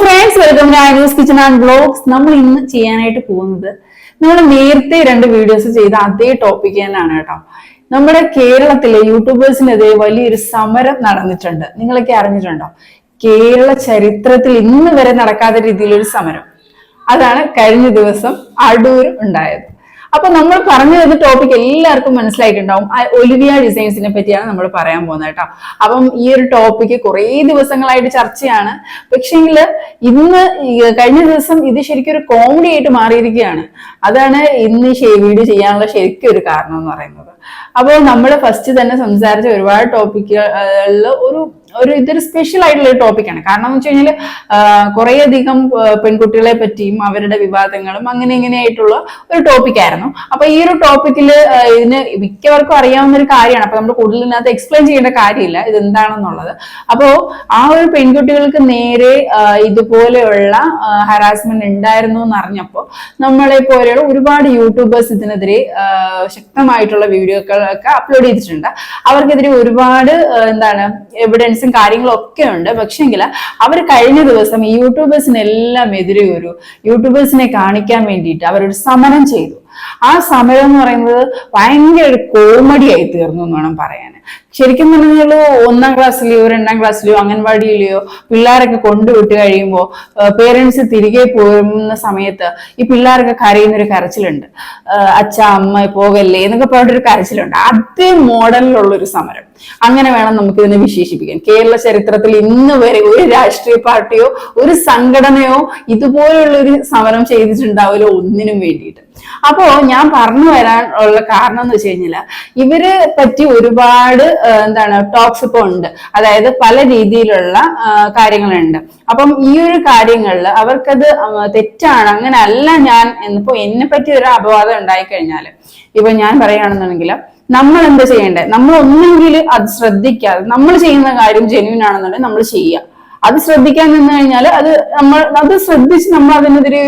Friends, welcome to Anu's kitchen and vlogs. നമ്മൾ ഇന്ന് ചെയ്യാനായിട്ട് പോകുന്നത് നമ്മൾ നേരത്തെ 2 വീഡിയോസ് ചെയ്ത അതേ ടോപ്പിക് തന്നെയാണ് കേട്ടോ. നമ്മുടെ കേരളത്തിലെ യൂട്യൂബേഴ്സിനെതിരെ വലിയൊരു സമരം നടന്നിട്ടുണ്ട്. നിങ്ങളൊക്കെ അറിഞ്ഞിട്ടുണ്ടോ? കേരള ചരിത്രത്തിൽ ഇന്ന് വരെ നടക്കാത്ത രീതിയിലൊരു സമരം. അതാണ് കഴിഞ്ഞ ദിവസം അടൂർ ഉണ്ടായത്. അപ്പൊ നമ്മൾ പറഞ്ഞു തന്ന ടോപ്പിക് എല്ലാവർക്കും മനസ്സിലായിട്ടുണ്ടാവും. ഒലിവിയ ഡിസൈൻസിനെ പറ്റിയാണ് നമ്മൾ പറയാൻ പോകുന്നത് കേട്ടോ. അപ്പം ഈ ഒരു ടോപ്പിക്ക് കുറെ ദിവസങ്ങളായിട്ട് ചർച്ചയാണ്. പക്ഷെങ്കിൽ ഇന്ന് കഴിഞ്ഞ ദിവസം ഇത് ശരിക്കും ഒരു കോമഡി ആയിട്ട് മാറിയിരിക്കുകയാണ്. അതാണ് ഇന്ന് വീഡിയോ ചെയ്യാനുള്ള ശരിക്കും ഒരു കാരണം എന്ന് പറയുന്നത്. അപ്പോൾ നമ്മൾ ഫസ്റ്റ് തന്നെ സംസാരിച്ച ഒരുപാട് ടോപ്പിക്കുകളിൽ ഇതൊരു സ്പെഷ്യൽ ആയിട്ടുള്ള ഒരു ടോപ്പിക്കാണ്. കാരണം എന്ന് വെച്ച് കഴിഞ്ഞാൽ കുറേയധികം പെൺകുട്ടികളെ പറ്റിയും അവരുടെ വിവാദങ്ങളും അങ്ങനെ ഇങ്ങനെയായിട്ടുള്ള ഒരു ടോപ്പിക്കായിരുന്നു. അപ്പൊ ഈ ഒരു ടോപ്പിക്കിൽ ഇതിന് മിക്കവർക്കും അറിയാവുന്ന ഒരു കാര്യമാണ്. അപ്പൊ നമ്മൾ കൂടുതൽ ഇതിനകത്ത് എക്സ്പ്ലെയിൻ ചെയ്യേണ്ട കാര്യമില്ല ഇത് എന്താണെന്നുള്ളത്. അപ്പോ ആ ഒരു പെൺകുട്ടികൾക്ക് നേരെ ഇതുപോലെയുള്ള ഹറാസ്മെന്റ് ഉണ്ടായിരുന്നു എന്ന് അറിഞ്ഞപ്പോൾ നമ്മളെ പോലെയുള്ള ഒരുപാട് യൂട്യൂബേഴ്സ് ഇതിനെതിരെ ശക്തമായിട്ടുള്ള വീഡിയോകളൊക്കെ അപ്ലോഡ് ചെയ്തിട്ടുണ്ട്. അവർക്കെതിരെ ഒരുപാട് എവിഡൻസും കാര്യങ്ങളും ഒക്കെ ഉണ്ട്. പക്ഷെങ്കിൽ അവർ കഴിഞ്ഞ ദിവസം ഈ യൂട്യൂബേഴ്സിനെല്ലാം എതിരെ യൂട്യൂബേഴ്സിനെ കാണിക്കാൻ വേണ്ടിയിട്ട് അവരൊരു സമരം ചെയ്തു. ആ സമരം എന്ന് പറയുന്നത് ഭയങ്കര ഒരു കോമഡി ആയി തീർന്നു എന്ന് വേണം പറയാൻ. ശരിക്കും പറഞ്ഞാൽ 1ാം ക്ലാസ്സിലെയോ 2ാം ക്ലാസ്സിലെയോ അംഗൻവാടിയിലെയോ പിള്ളേരൊക്കെ കൊണ്ടുവിട്ട് കഴിയുമ്പോൾ പേരൻസ് തിരികെ പോകുന്ന സമയത്ത് ഈ പിള്ളേരൊക്കെ കരയുന്നൊരു കരച്ചിലുണ്ട്. അച്ഛ അമ്മ പോകല്ലേ എന്നൊക്കെ പറഞ്ഞൊരു കരച്ചിലുണ്ട്. അതേ മോഡലിലുള്ളൊരു സമരം അങ്ങനെ വേണം നമുക്ക് ഇതിനെ വിശേഷിപ്പിക്കാൻ. കേരള ചരിത്രത്തിൽ ഇന്ന് വരെ ഒരു രാഷ്ട്രീയ പാർട്ടിയോ ഒരു സംഘടനയോ ഇതുപോലുള്ളൊരു സമരം ചെയ്തിട്ടുണ്ടാവില്ല ഒന്നിനും വേണ്ടിയിട്ട്. അപ്പോ ഞാൻ പറഞ്ഞു വരാനുള്ള കാരണം എന്ന് വെച്ച് കഴിഞ്ഞാൽ ഇവരെ പറ്റി ഒരുപാട് ടോക്സ് ഇപ്പൊ ഉണ്ട്. അതായത് പല രീതിയിലുള്ള കാര്യങ്ങളുണ്ട്. അപ്പം ഈ ഒരു കാര്യങ്ങളിൽ അവർക്കത് തെറ്റാണ്, അങ്ങനെ അല്ല ഞാൻ എന്നിപ്പോ എന്നെ പറ്റി ഒരു അപവാദം ഉണ്ടായിക്കഴിഞ്ഞാൽ ഇപ്പൊ ഞാൻ പറയുകയാണെന്നുണ്ടെങ്കിൽ നമ്മൾ എന്താ ചെയ്യേണ്ടത്? നമ്മൾ ഒന്നെങ്കിൽ അത് ശ്രദ്ധിക്കാതെ നമ്മൾ ചെയ്യുന്ന കാര്യം ജെന്യൂൻ ആണെന്നുണ്ടെങ്കിൽ നമ്മൾ ചെയ്യുക. അത് ശ്രദ്ധിക്കാൻ നിന്ന് കഴിഞ്ഞാൽ അത് ശ്രദ്ധിച്ച് നമ്മൾ അതിനെതിരെ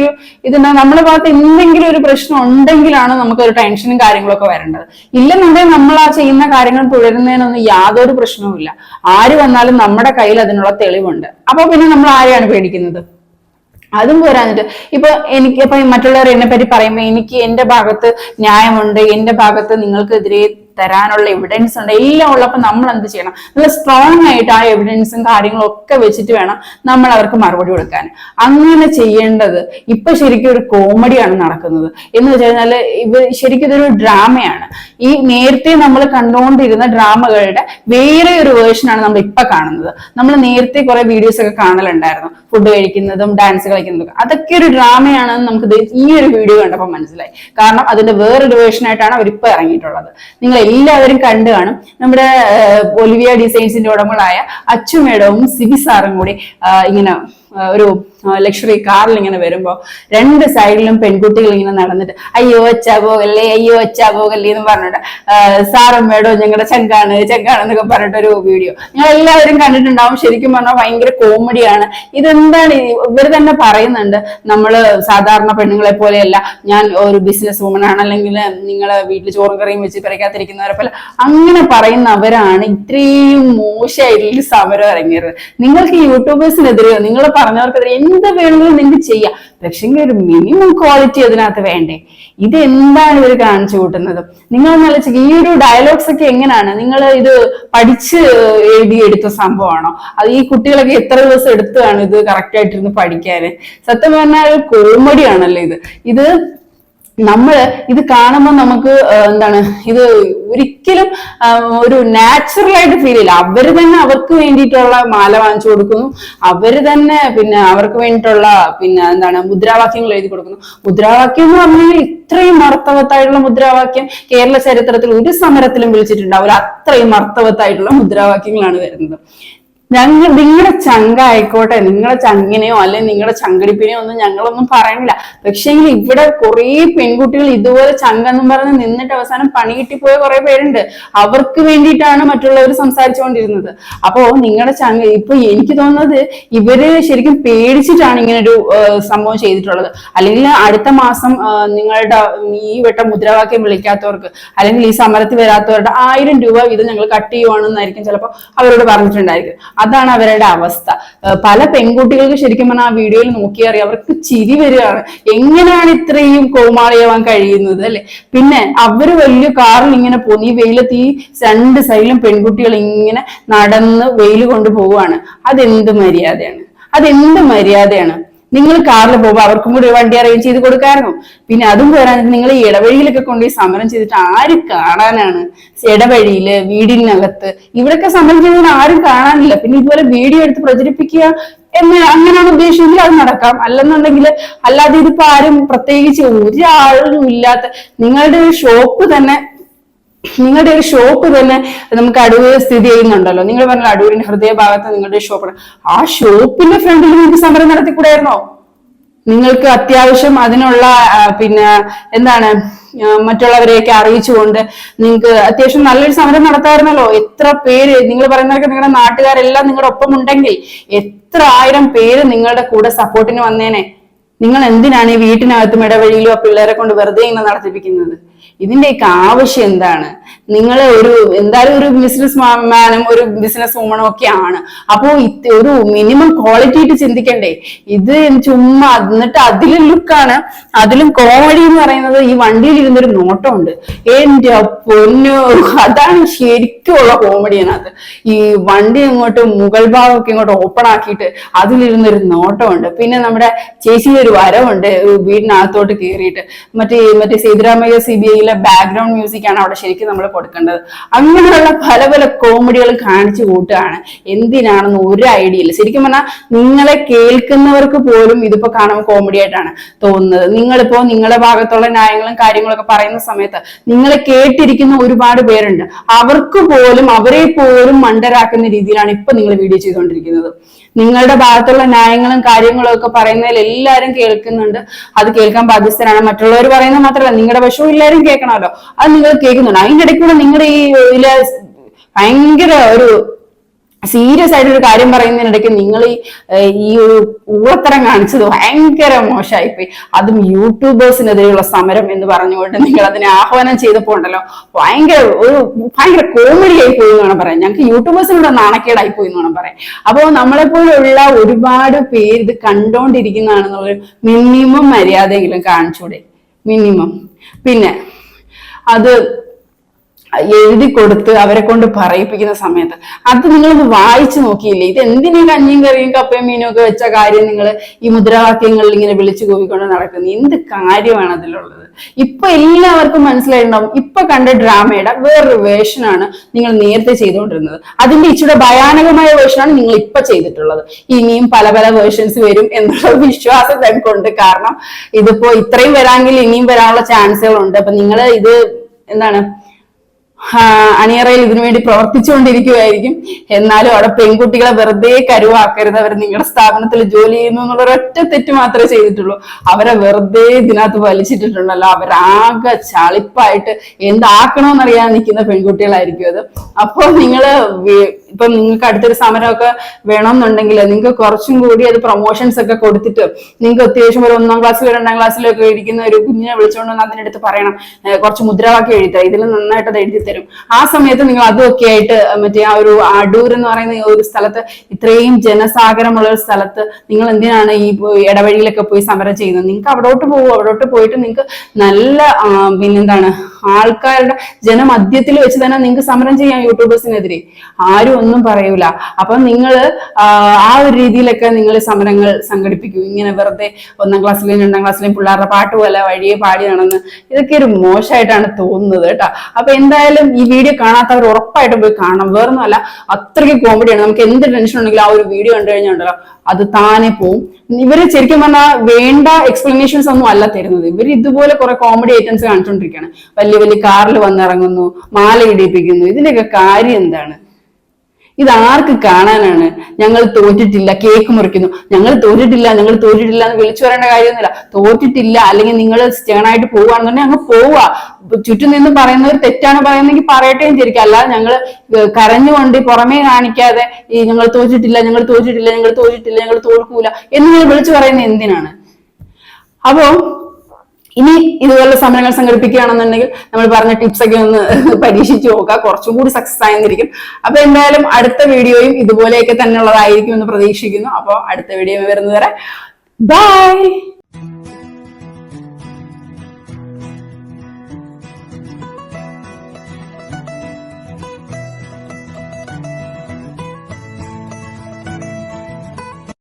നമ്മുടെ ഭാഗത്ത് എന്തെങ്കിലും ഒരു പ്രശ്നം ഉണ്ടെങ്കിലാണ് നമുക്കൊരു ടെൻഷനും കാര്യങ്ങളൊക്കെ വരേണ്ടത്. ഇല്ലെന്നുണ്ടെങ്കിൽ നമ്മൾ ആ ചെയ്യുന്ന കാര്യങ്ങൾ തുടരുന്നതിനൊന്നും യാതൊരു പ്രശ്നവുമില്ല. ആര് വന്നാലും നമ്മുടെ കയ്യിൽ അതിനുള്ള തെളിവുണ്ട്. അപ്പൊ പിന്നെ നമ്മൾ ആരെയാണ് പേടിക്കുന്നത്? അതും പോരാഞ്ഞിട്ട് ഇപ്പൊ മറ്റുള്ളവർ എന്നെ പറ്റി പറയുമ്പോ എനിക്ക് എന്റെ ഭാഗത്ത് ന്യായമുണ്ട്, എന്റെ ഭാഗത്ത് നിങ്ങൾക്കെതിരെ തരാനുള്ള എവിഡൻസ് ഉണ്ട്, എല്ലാം ഉള്ളപ്പോൾ നമ്മൾ എന്ത് ചെയ്യണം? നല്ല സ്ട്രോങ് ആയിട്ട് ആ എവിഡൻസും കാര്യങ്ങളും ഒക്കെ വെച്ചിട്ട് വേണം നമ്മൾ അവർക്ക് മറുപടി കൊടുക്കാൻ. അങ്ങനെ ചെയ്യേണ്ടത് ഇപ്പൊ ശരിക്കും ഒരു കോമഡിയാണ് നടക്കുന്നത്. എന്ന് വെച്ച് കഴിഞ്ഞാല് ശരിക്കും ഇതൊരു ഡ്രാമയാണ്. ഈ നേരത്തെ നമ്മൾ കണ്ടുകൊണ്ടിരുന്ന ഡ്രാമകളുടെ വേറെ ഒരു വേർഷനാണ് നമ്മൾ ഇപ്പൊ കാണുന്നത്. നമ്മൾ നേരത്തെ കുറെ വീഡിയോസ് ഒക്കെ കാണലുണ്ടായിരുന്നു, ഫുഡ് കഴിക്കുന്നതും ഡാൻസ് കളിക്കുന്നതും. അതൊക്കെ ഒരു ഡ്രാമയാണെന്ന് നമുക്ക് ഈ ഒരു വീഡിയോ കണ്ടപ്പോൾ മനസ്സിലായി. കാരണം അതിന്റെ വേറൊരു വേർഷനായിട്ടാണ് അവരിപ്പോ ഇറങ്ങിയിട്ടുള്ളത്. നിങ്ങൾ എല്ലാവരും കണ്ടു കാണും. നമ്മുടെ ഒലിവിയ ഡിസൈൻസിന്റെ ഉടമകളായ അച്ചു മേഡവും സിബി സാറും കൂടി ഇങ്ങനെ ഒരു ലക്ഷറി കാറിൽ ഇങ്ങനെ വരുമ്പോ 2 സൈഡിലും പെൺകുട്ടികൾ ഇങ്ങനെ നടന്നിട്ട് അയ്യോ അച്ഛാ പോകല്ലേ, അയ്യോ അച്ഛാ പോകല്ലേ എന്ന് പറഞ്ഞിട്ട് സാറും മേഡോ ഞങ്ങളുടെ ചങ്കാണ് എന്നൊക്കെ പറഞ്ഞിട്ടൊരു വീഡിയോ ഞങ്ങൾ എല്ലാവരും കണ്ടിട്ടുണ്ടാവും. ശരിക്കും പറഞ്ഞാൽ ഭയങ്കര കോമഡിയാണ്. ഇതെന്താണ് ഇവർ തന്നെ പറയുന്നുണ്ട്, നമ്മള് സാധാരണ പെണ്ണുങ്ങളെ പോലെയല്ല, ഞാൻ ഒരു ബിസിനസ് വുമൺ ആണ്, അല്ലെങ്കിൽ നിങ്ങളെ വീട്ടിൽ ചോറും കറിയും വെച്ച് പിറക്കാത്തിരിക്കുന്നവരെ പോലെ അങ്ങനെ പറയുന്നവരാണ് ഇത്രയും മോശമായിട്ടുള്ള സമരം ഇറങ്ങിയത്. നിങ്ങൾക്ക് യൂട്യൂബേഴ്സിനെതിരെയോ നിങ്ങൾ പറഞ്ഞവർക്കെതിരെ എന്ത് വേണമെങ്കിലും നിങ്ങൾക്ക് ചെയ്യാം. പക്ഷെങ്കിൽ ഒരു മിനിമം ക്വാളിറ്റി അതിനകത്ത് വേണ്ടേ? ഇത് എന്താണ് ഇവർ കാണിച്ചു കൂട്ടുന്നത്? നിങ്ങൾ നല്ല ഈ ഒരു ഡയലോഗ്സ് ഒക്കെ എങ്ങനെയാണ്? നിങ്ങൾ ഇത് പഠിച്ച് എഴുതിയെടുത്ത സംഭവമാണോ? അത് ഈ കുട്ടികളൊക്കെ എത്ര ദിവസം എടുത്താണ് ഇത് കറക്റ്റ് ആയിട്ടിരുന്ന് പഠിക്കാന്? സത്യം പറഞ്ഞാൽ കോമഡി ആണല്ലോ ഇത് ഇത് കാണുമ്പോൾ നമുക്ക് ഇത് ഒരിക്കലും ഒരു നാച്ചുറൽ ആയിട്ട് ഫീൽ ചെയ്യില്ല. അവര് തന്നെ അവർക്ക് വേണ്ടിയിട്ടുള്ള മാല വാങ്ങിച്ചു കൊടുക്കുന്നു, അവര് തന്നെ അവർക്ക് വേണ്ടിയിട്ടുള്ള മുദ്രാവാക്യങ്ങൾ എഴുതി കൊടുക്കുന്നു. മുദ്രാവാക്യം എന്ന് പറഞ്ഞാൽ ഇത്രയും അർത്ഥവത്തായിട്ടുള്ള മുദ്രാവാക്യം കേരള ചരിത്രത്തിൽ ഒരു സമരത്തിലും വിളിച്ചിട്ടുണ്ടാവില്ല. അത്രയും അർത്ഥവത്തായിട്ടുള്ള മുദ്രാവാക്യങ്ങളാണ് വരുന്നത്. നിങ്ങളുടെ ചങ്ക ആയിക്കോട്ടെ, നിങ്ങളുടെ ചങ്ങിനെയോ അല്ലെങ്കിൽ നിങ്ങളുടെ ചങ്കടിപ്പിനെയോ ഒന്നും ഞങ്ങളൊന്നും പറയുന്നില്ല. പക്ഷെങ്കിൽ ഇവിടെ കുറെ പെൺകുട്ടികൾ ഇതുപോലെ ചങ്കെന്നും പറഞ്ഞ് നിന്നിട്ട് അവസാനം പണി കിട്ടിപ്പോയ കുറെ പേരുണ്ട്. അവർക്ക് വേണ്ടിയിട്ടാണ് മറ്റുള്ളവർ സംസാരിച്ചുകൊണ്ടിരുന്നത്. അപ്പോ നിങ്ങളുടെ ചങ്ക ഇപ്പൊ എനിക്ക് തോന്നുന്നത് ഇവര് ശരിക്കും പേടിച്ചിട്ടാണ് ഇങ്ങനെ ഒരു സംഭവം ചെയ്തിട്ടുള്ളത്. അല്ലെങ്കിൽ അടുത്ത മാസം നിങ്ങളുടെ ഈ വട്ടം മുദ്രാവാക്യം വിളിക്കാത്തവർക്ക് അല്ലെങ്കിൽ ഈ സമരത്തിൽ വരാത്തവരുടെ 1000 രൂപ ഇത് ഞങ്ങൾ കട്ട് ചെയ്യുവാണെന്നായിരിക്കും ചിലപ്പോൾ അവരോട് പറഞ്ഞിട്ടുണ്ടായിരിക്കും. അതാണ് അവരുടെ അവസ്ഥ. പല പെൺകുട്ടികൾക്ക് ശരിക്കും പറഞ്ഞാൽ ആ വീഡിയോയിൽ നോക്കിയറിയാം, അവർക്ക് ചിരി വരികയാണ്. എങ്ങനെയാണ് ഇത്രയും കോമാളിയാവാൻ കഴിയുന്നത് അല്ലെ? പിന്നെ അവര് വലിയ കാറിൽ ഇങ്ങനെ പോകുന്നു, ഈ വെയിലത്ത് ഈ രണ്ട് സൈഡിലും പെൺകുട്ടികൾ ഇങ്ങനെ നടന്ന് വെയിൽ കൊണ്ട് പോവുകയാണ്. അതെന്ത് മര്യാദയാണ്? അതെന്ത് മര്യാദയാണ്? നിങ്ങൾ കാറിൽ പോകുമ്പോൾ അവർക്കും കൂടി വണ്ടി അറേഞ്ച് ചെയ്ത് കൊടുക്കാമായിരുന്നു. പിന്നെ അതും പോരാഞ്ഞിട്ട് നിങ്ങൾ ഈ ഇടവഴിയിലൊക്കെ കൊണ്ടുപോയി സമരം ചെയ്തിട്ട് ആര് കാണാനാണ്? ഇടവഴിയില്, വീടിനകത്ത്, ഇവിടൊക്കെ സമരം ചെയ്യുന്നത് ആരും കാണാനില്ല. പിന്നെ ഇതുപോലെ വീഡിയോ എടുത്ത് പ്രചരിപ്പിക്കുക അങ്ങനെയാണ് ഉദ്ദേശിച്ചെങ്കിൽ അത് നടക്കാം. അല്ലെന്നുണ്ടെങ്കിൽ അല്ലാതെ ഇതിപ്പോ ആരും പ്രത്യേകിച്ച് ഒരാളും ഇല്ലാത്ത നിങ്ങളുടെ ഒരു ഷോപ്പ് തന്നെ നമുക്ക് അടൂര് സ്ഥിതി ചെയ്യുന്നുണ്ടല്ലോ. നിങ്ങൾ പറഞ്ഞ അടൂരിന്റെ ഹൃദയഭാഗത്ത് നിങ്ങളുടെ ഷോപ്പ്, ആ ഷോപ്പിന്റെ ഫ്രണ്ടിൽ നിങ്ങൾക്ക് സമരം നടത്തിക്കൂടായിരുന്നോ? നിങ്ങൾക്ക് അത്യാവശ്യം അതിനുള്ള പിന്നെ എന്താണ് മറ്റുള്ളവരെയൊക്കെ അറിയിച്ചുകൊണ്ട് നിങ്ങൾക്ക് അത്യാവശ്യം നല്ലൊരു സമരം നടത്താമായിരുന്നല്ലോ. എത്ര പേര്, നിങ്ങൾ പറയുന്നതൊക്കെ നിങ്ങളുടെ നാട്ടുകാരെല്ലാം നിങ്ങളുടെ ഒപ്പം ഉണ്ടെങ്കിൽ എത്ര ആയിരം പേര് നിങ്ങളുടെ കൂടെ സപ്പോർട്ടിന് വന്നേനെ. നിങ്ങൾ എന്തിനാണ് ഈ വീട്ടിനകത്തും ഇടവഴിയിലും ആ പിള്ളേരെ കൊണ്ട് വെറുതെ ഇങ്ങനെ നടത്തിപ്പിക്കുന്നത്? ഇതിന്റെയൊക്കെ ആവശ്യം എന്താണ്? നിങ്ങൾ എന്തായാലും ഒരു ബിസിനസ് മാനും ഒരു ബിസിനസ് വുമണും ഒക്കെ ആണ്. അപ്പോ ഒരു മിനിമം ക്വാളിറ്റി ആയിട്ട് ചിന്തിക്കണ്ടേ? ഇത് ചുമ്മാ, എന്നിട്ട് അതിലും ലുക്കാണ്, അതിലും കോമഡി എന്ന് പറയുന്നത് ഈ വണ്ടിയിൽ ഇരുന്നൊരു നോട്ടമുണ്ട്. എന്റെ പൊന്നു, അതാണ് ശരിക്കുമുള്ള കോമഡി. അതിനകത്ത് ഈ വണ്ടി ഇങ്ങോട്ട് മുകൾ ഭാഗമൊക്കെ ഇങ്ങോട്ട് ഓപ്പൺ ആക്കിയിട്ട് അതിലിരുന്നൊരു നോട്ടമുണ്ട്. പിന്നെ നമ്മുടെ ചേച്ചിയുടെ ഒരു വരവുണ്ട് വീടിനകത്തോട്ട് കയറിയിട്ട്. മറ്റേ സീതാരാമയ്യ CBI ബാക്ക്ഗ്രൗണ്ട് മ്യൂസിക് ആണ് അവിടെ ശരിക്കും നമ്മൾ കൊടുക്കേണ്ടത്. അങ്ങനെയുള്ള പല പല കോമഡികൾ കാണിച്ചു കൂട്ടുകയാണ്. എന്തിനാണെന്ന് ഒരു ഐഡിയ ഇല്ല. ശരിക്കും പറഞ്ഞാൽ നിങ്ങളെ കേൾക്കുന്നവർക്ക് പോലും ഇതിപ്പോ കാണുമ്പോൾ കോമഡി ആയിട്ടാണ് തോന്നുന്നത്. നിങ്ങളിപ്പോ നിങ്ങളുടെ ഭാഗത്തുള്ള ന്യായങ്ങളും കാര്യങ്ങളൊക്കെ പറയുന്ന സമയത്ത് നിങ്ങളെ കേട്ടിരിക്കുന്ന ഒരുപാട് പേരുണ്ട്. അവരെ പോലും മണ്ടരാക്കുന്ന രീതിയിലാണ് ഇപ്പൊ നിങ്ങൾ വീഡിയോ ചെയ്തുകൊണ്ടിരിക്കുന്നത്. നിങ്ങളുടെ ഭാഗത്തുള്ള ന്യായങ്ങളും കാര്യങ്ങളും ഒക്കെ പറയുന്നതിൽ എല്ലാവരും കേൾക്കുന്നുണ്ട്. അത് കേൾക്കാൻ ബാധ്യസ്ഥരാണ്. മറ്റുള്ളവർ പറയുന്നത് മാത്രമല്ല, നിങ്ങളുടെ വശവും എല്ലാവരും കേൾക്കണമല്ലോ. അത് നിങ്ങൾ കേൾക്കുന്നുണ്ട്. അതിന്റെ ഇടയ്ക്കൂടെ നിങ്ങളുടെ ഈ ഭയങ്കര ഒരു സീരിയസ് ആയിട്ടൊരു കാര്യം പറയുന്നതിനിടയ്ക്ക് നിങ്ങൾ ഈ ഒരു ഊളത്തരം കാണിച്ചത് ഭയങ്കര മോശമായിപ്പോയി. അതും യൂട്യൂബേഴ്സിനെതിരെയുള്ള സമരം എന്ന് പറഞ്ഞുകൊണ്ട് നിങ്ങൾ അതിനെ ആഹ്വാനം ചെയ്തപ്പോ ഉണ്ടല്ലോ, ഭയങ്കര കോമഡി ആയി പോയി എന്ന് വേണം പറയാം. ഞങ്ങൾക്ക് യൂട്യൂബേഴ്സിനോട് നാണക്കേടായി പോയി എന്ന് വേണം പറയാം. അപ്പോ നമ്മളെപ്പോലുള്ള ഒരുപാട് പേര് ഇത് കണ്ടോണ്ടിരിക്കുന്നതാണെന്നുള്ളൊരു മിനിമം മര്യാദയെങ്കിലും കാണിച്ചൂടെ? മിനിമം. പിന്നെ അത് എഴുതി കൊടുത്ത് അവരെ കൊണ്ട് പറയിപ്പിക്കുന്ന സമയത്ത് അത് നിങ്ങളൊന്ന് വായിച്ചു നോക്കിയില്ലേ? ഇത് എന്തിനാ കഞ്ഞിയും കറിയും കപ്പയും മീനും ഒക്കെ വെച്ച കാര്യം നിങ്ങൾ ഈ മുദ്രാവാക്യങ്ങളിൽ ഇങ്ങനെ വിളിച്ചു കൂവിക്കൊണ്ട് നടക്കുന്നത്? എന്ത് കാര്യമാണ് അതിലുള്ളത്? ഇപ്പൊ എല്ലാവർക്കും മനസ്സിലായിട്ടുണ്ടാവും. ഇപ്പൊ കണ്ട ഡ്രാമയുടെ വേറൊരു വേർഷനാണ് നിങ്ങൾ നേരത്തെ ചെയ്തുകൊണ്ടിരുന്നത്. അതിന്റെ ഇച്ചിരി ഭയാനകമായ വേർഷനാണ് നിങ്ങൾ ഇപ്പൊ ചെയ്തിട്ടുള്ളത്. ഇനിയും പല പല വേർഷൻസ് വരും എന്നുള്ള വിശ്വാസം ഞങ്ങൾക്കുണ്ട്. കാരണം ഇതിപ്പോ ഇത്രയും വരാമെങ്കിൽ ഇനിയും വരാനുള്ള ചാൻസുകളുണ്ട്. അപ്പൊ നിങ്ങൾ ഇത് എന്താണ് അണിയറയിൽ ഇതിനു വേണ്ടി പ്രവർത്തിച്ചുകൊണ്ടിരിക്കുകയായിരിക്കും. എന്നാലും അവിടെ പെൺകുട്ടികളെ വെറുതെ കരുവാക്കരുത്. അവർ നിങ്ങളുടെ സ്ഥാപനത്തിൽ ജോലി ചെയ്യുന്നു എന്നുള്ള ഒരൊറ്റ തെറ്റ് മാത്രമേ ചെയ്തിട്ടുള്ളൂ. അവരെ വെറുതെ ഇതിനകത്ത് വലിച്ചിട്ടിട്ടുണ്ടല്ലോ. അവരാകെ ചളിപ്പായിട്ട് എന്താക്കണമെന്നറിയാൻ നിൽക്കുന്ന പെൺകുട്ടികളായിരിക്കും അത്. അപ്പോൾ ഇപ്പൊ നിങ്ങൾക്ക് അടുത്തൊരു സമരമൊക്കെ വേണമെന്നുണ്ടെങ്കിൽ നിങ്ങൾക്ക് കുറച്ചും കൂടി അത് പ്രൊമോഷൻസ് ഒക്കെ കൊടുത്തിട്ട് നിങ്ങൾക്ക് അത്യാവശ്യം ഒരു 1ാം ക്ലാസ്സിലോ 2ാം ക്ലാസ്സിലോ ഒക്കെ ഇരിക്കുന്ന ഒരു കുഞ്ഞിനെ വിളിച്ചുകൊണ്ട് വന്ന് അതിനടുത്ത് പറയണം, കുറച്ച് മുദ്രാവാക്യം എഴുതുക, ഇതിൽ നന്നായിട്ട് അത് എഴുതി തരും. ആ സമയത്ത് നിങ്ങൾ അതൊക്കെ ആയിട്ട് മറ്റേ ആ ഒരു അടൂർ എന്ന് പറയുന്ന ഒരു സ്ഥലത്ത്, ഇത്രയും ജനസാഗരമുള്ള ഒരു സ്ഥലത്ത് നിങ്ങൾ എന്തിനാണ് ഈ ഇടവഴിയിലൊക്കെ പോയി സമരം ചെയ്യുന്നത്? നിങ്ങൾക്ക് അവിടോട്ട് പോയിട്ട് നിങ്ങൾക്ക് നല്ല പിന്നെന്താണ് ആൾക്കാരുടെ ജനമധ്യത്തിൽ വെച്ച് തന്നെ നിങ്ങൾക്ക് സമരം ചെയ്യാം യൂട്യൂബേഴ്സിനെതിരെ. ആരും ഒന്നും പറയൂല. അപ്പൊ നിങ്ങൾ ആ ഒരു രീതിയിലൊക്കെ നിങ്ങൾ സമരങ്ങൾ സംഘടിപ്പിക്കൂ. ഇങ്ങനെ വെറുതെ 1ാം ക്ലാസ്സിലെയും 2ാം ക്ലാസ്സിലെയും പിള്ളേരുടെ പാട്ട് പോലെ വഴിയെ പാടി നടന്ന് ഇതൊക്കെ ഒരു മോശമായിട്ടാണ് തോന്നുന്നത് കേട്ടോ. അപ്പൊ എന്തായാലും ഈ വീഡിയോ കാണാത്തവർ ഉറപ്പായിട്ടും പോയി കാണണം. വേറൊന്നുമല്ല, അത്രയ്ക്ക് കോമഡിയാണ്. നമുക്ക് എന്ത് ടെൻഷൻ ഉണ്ടെങ്കിലും ആ ഒരു വീഡിയോ കണ്ടു കഴിഞ്ഞാൽ അത് താനെ പോവും. ഇവര് ശരിക്കും പറഞ്ഞാൽ വേണ്ട എക്സ്പ്ലനേഷൻസ് ഒന്നും അല്ല തരുന്നത്. ഇവർ ഇതുപോലെ കുറെ കോമഡി ഐറ്റംസ് കാണിച്ചുകൊണ്ടിരിക്കുകയാണ്. വലിയ വലിയ കാറിൽ വന്നിറങ്ങുന്നു, മാല ഇടിപ്പിക്കുന്നു. ഇതിന്റെയൊക്കെ കാര്യം എന്താണ്? ഇത് ആർക്ക് കാണാനാണ്? ഞങ്ങൾ തോറ്റിട്ടില്ല, കേക്ക് മുറിക്കുന്നു, ഞങ്ങൾ തോറ്റിട്ടില്ല എന്ന് വിളിച്ചു പറയേണ്ട കാര്യമൊന്നുമില്ല. തോറ്റിട്ടില്ല, അല്ലെങ്കിൽ നിങ്ങൾ സ്റ്റേണായിട്ട് പോവുകയാണെന്നുണ്ടെങ്കിൽ അങ്ങ് പോവുക. ചുറ്റും നിന്ന് പറയുന്നവർ തെറ്റാണ് പറയുന്നെങ്കിൽ പറയട്ടെ എന്ന് വിചാരിക്കുക. അല്ലാതെ ഞങ്ങൾ കരഞ്ഞുകൊണ്ട് പുറമേ കാണിക്കാതെ ഈ ഞങ്ങൾ തോറ്റിട്ടില്ല, ഞങ്ങൾ തോൽക്കൂല എന്ന് നിങ്ങൾ വിളിച്ചു പറയുന്നത് എന്തിനാണ്? അപ്പോ ഇനി ഇതുപോലെ സമരങ്ങൾ സംഘടിപ്പിക്കുകയാണെന്നുണ്ടെങ്കിൽ നമ്മൾ പറഞ്ഞ ടിപ്സ് ഒക്കെ ഒന്ന് പരീക്ഷിച്ചു നോക്കുക, കുറച്ചും കൂടി സക്സസ് ആയിരിക്കും. അപ്പൊ എന്തായാലും അടുത്ത വീഡിയോയും ഇതുപോലെയൊക്കെ തന്നെ ഉള്ളതായിരിക്കും എന്ന് പ്രതീക്ഷിക്കുന്നു. അപ്പൊ അടുത്ത വീഡിയോ വരുന്നതുവരെ ബൈ.